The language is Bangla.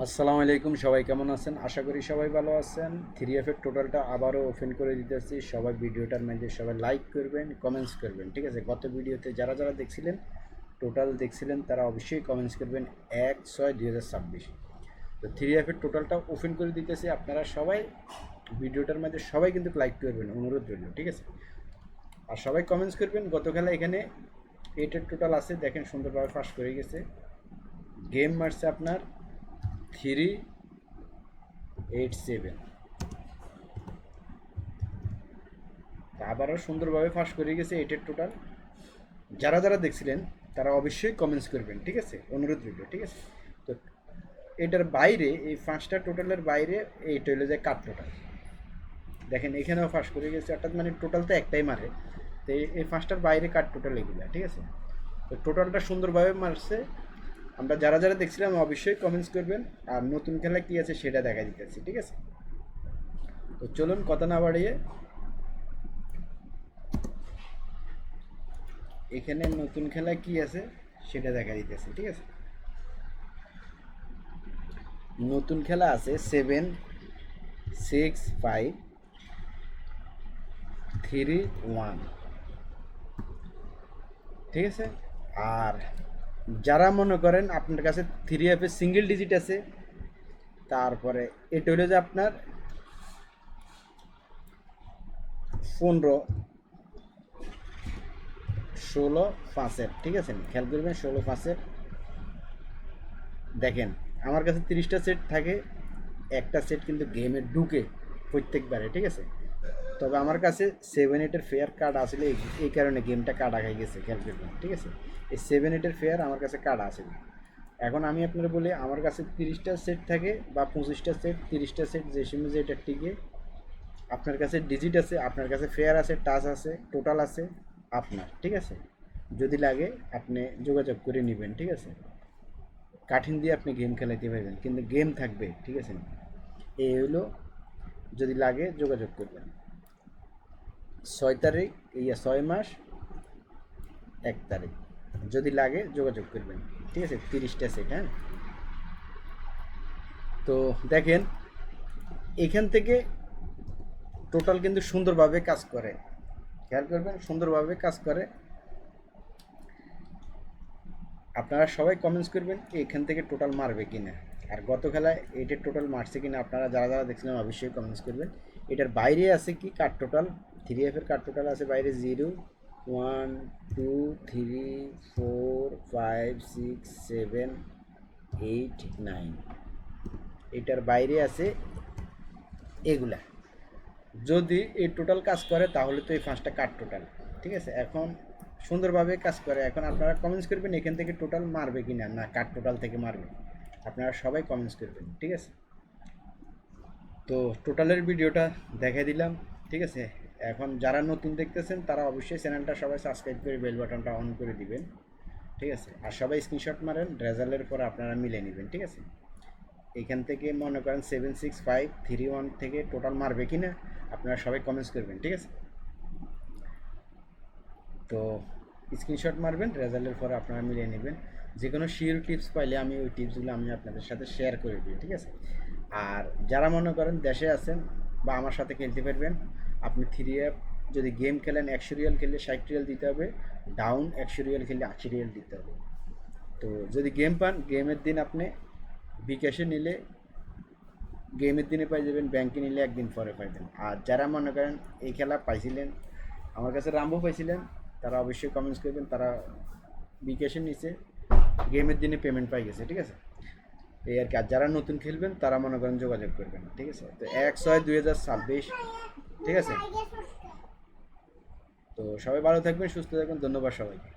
আসসালামু আলাইকুম, সবাই কেমন আছেন? আশা করি সবাই ভালো আছেন। 3F এর টোটালটা আবারও ওপেন করে দিতেছি। সবাই ভিডিওটার মধ্যে সবাই লাইক করবেন, কমেন্টস করবেন, ঠিক আছে? গত ভিডিওতে যারা যারা দেখছিলেন, টোটাল দেখছিলেন, তারা অবশ্যই কমেন্টস করবেন 1/6/2026। তো 3F এর টোটালটা ওপেন করে দিতেছি। আপনারা সবাই ভিডিওটার মধ্যে সবাই কিন্তু লাইক করবেন, অনুরোধ রইল, ঠিক আছে? আর সবাই কমেন্টস করবেন। গত খেলা এখানে 8 এর টোটাল আছে, দেখেন সুন্দরভাবে ফাঁস করে গেছে। গেম মারছে আপনার 387। আবারও সুন্দরভাবে ফাঁস করে গেছে 8 এর টোটাল। যারা যারা দেখছিলেন তারা অবশ্যই কমেন্টস করবেন, ঠিক আছে? অনুরোধ রইল, ঠিক আছে? তো এটার বাইরে, এই 5টা টোটালের বাইরে এইটা হলো যে কাট টোটাল। দেখেন এখানেও ফাঁস করে গেছে, অর্থাৎ মানে টোটাল তো একটাই মারে। তো এই 5টার বাইরে কাট টোটাল এগুলো, ঠিক আছে? তো টোটালটা সুন্দরভাবে মারছে। আমরা যারা যারা দেখছিলাম অবশ্যই কমেন্টস করবেন। আর নতুন খেলা কী আছে সেটা দেখা দিতেছি, ঠিক আছে? তো চলুন কথা না বাড়িয়ে এখানে নতুন খেলা কি আছে সেটা দেখা দিতেছে, ঠিক আছে? নতুন খেলা আছে 7, 6, 5, 3, 1, ঠিক আছে? আর যারা মনে করেন আপনার কাছে 3F এর সিঙ্গেল ডিজিট আছে, তারপরে এটা হলো যে আপনার 15, 16, 5-এর, ঠিক আছে? খেয়াল করবেন 16, 5-এর। দেখেন আমার কাছে 30টা সেট থাকে, একটা সেট কিন্তু গেমে ঢুকে প্রত্যেকবারে, ঠিক আছে? তবে আমার কাছে 7-8-এর ফেয়ার কার্ড আসলে এই কারণে গেমটা কাটা খাই গেছে, খেয়াল করবেন, ঠিক আছে? এই 7-8-এর ফেয়ার আমার কাছে কার্ড আছে। এখন আমি আপনারা বলি আমার কাছে 30টা সেট থাকে বা 25টা সেট, 30টা সেট যে সময় যেটা টিকে। আপনার কাছে ডিজিট আছে, আপনার কাছে ফেয়ার আছে, টাচ আছে, টোটাল আছে আপনার, ঠিক আছে? যদি লাগে আপনি যোগাযোগ করে নেবেন, ঠিক আছে? কাঠিন দিয়ে আপনি গেম খেলাইতে পারবেন, কিন্তু গেম থাকবে, ঠিক আছে? এই হলো, যদি লাগে যোগাযোগ করবেন। 6 তারিখ, 6 মাস 1 তারিখ, যদি লাগে যোগাযোগ করবেন, ঠিক আছে? 30টা সেট, হ্যাঁ। তো দেখেন এখান থেকে টোটাল কিন্তু সুন্দরভাবে কাজ করে, খেয়াল করবেন সুন্দরভাবে কাজ করে। আপনারা সবাই কমেন্টস করবেন এখান থেকে টোটাল মারবে কিনা। আর গত খেলায় এটার টোটাল মারছে কিনা আপনারা যারা যারা দেখছিলেন অবশ্যই কমেন্টস করবেন। এটার বাইরে আছে কি কার টোটাল, 3F এর কার টোটাল আছে বাইরে 0, 1, 2, 3, 4, 5, 6, 7, 8, 9। এটার বাইরে আছে এগুলা। যদি এই টোটাল কাজ করে তাহলে তো এই 5টা কাট টোটাল, ঠিক আছে? এখন সুন্দরভাবে কাজ করে। এখন আপনারা কমেন্টস করবেন এখান থেকে টোটাল মারবে কি না, না কাট টোটাল থেকে মারবে। আপনারা সবাই কমেন্টস করবেন, ঠিক আছে? তো টোটালের ভিডিওটা দেখাই দিলাম, ঠিক আছে? এখন যারা নতুন দেখতেছেন তারা অবশ্যই চ্যানেলটা সবাই সাবস্ক্রাইব করে বেল বাটনটা অন করে দিবেন, ঠিক আছে? আর সবাই স্ক্রিনশট মারেন, রেজাল্টের পর আপনারা মিলে নেবেন, ঠিক আছে? এখান থেকে মনে করেন 7, 6, 5, 3, 1 থেকে টোটাল মারবে কি না আপনারা সবাই কমেন্টস করবেন, ঠিক আছে? তো স্ক্রিনশট মারবেন, রেজাল্টের পরে আপনারা মিলিয়ে নেবেন। যে কোনো শিওর টিপস পাইলে আমি ওই টিপসগুলো আমি আপনাদের সাথে শেয়ার করে দিই, ঠিক আছে? আর যারা মনে করেন দেশে আছেন বা আমার সাথে খেলতে পারবেন, আপনি 3F যদি গেম খেলেন 100 রিয়াল খেললে 60 রিয়াল দিতে হবে, ডাউন 100 রিয়াল খেললে 80 রিয়াল দিতে হবে। তো যদি গেম পান, গেমের দিন আপনি বিকাশে নিলে গেমের দিনে পাই যাবেন, ব্যাংকে নিলে একদিন পরে পাইবেন। আর যারা মনে করেন এই খেলা পাইছিলেন, আমার কাছে রাম্বো পাইছিলেন, তারা অবশ্যই কমেন্টস করবেন তারা বিকাশের নিচে গেমের দিনে পেমেন্ট পাই গেছে, ঠিক আছে? এই আর কি। আর যারা নতুন খেলবেন তারা মনে করেন যোগাযোগ করবেন, ঠিক আছে? তো 1/6/2026, ঠিক আছে? তো সবাই ভালো থাকবেন, সুস্থ থাকবেন, ধন্যবাদ সবাইকে।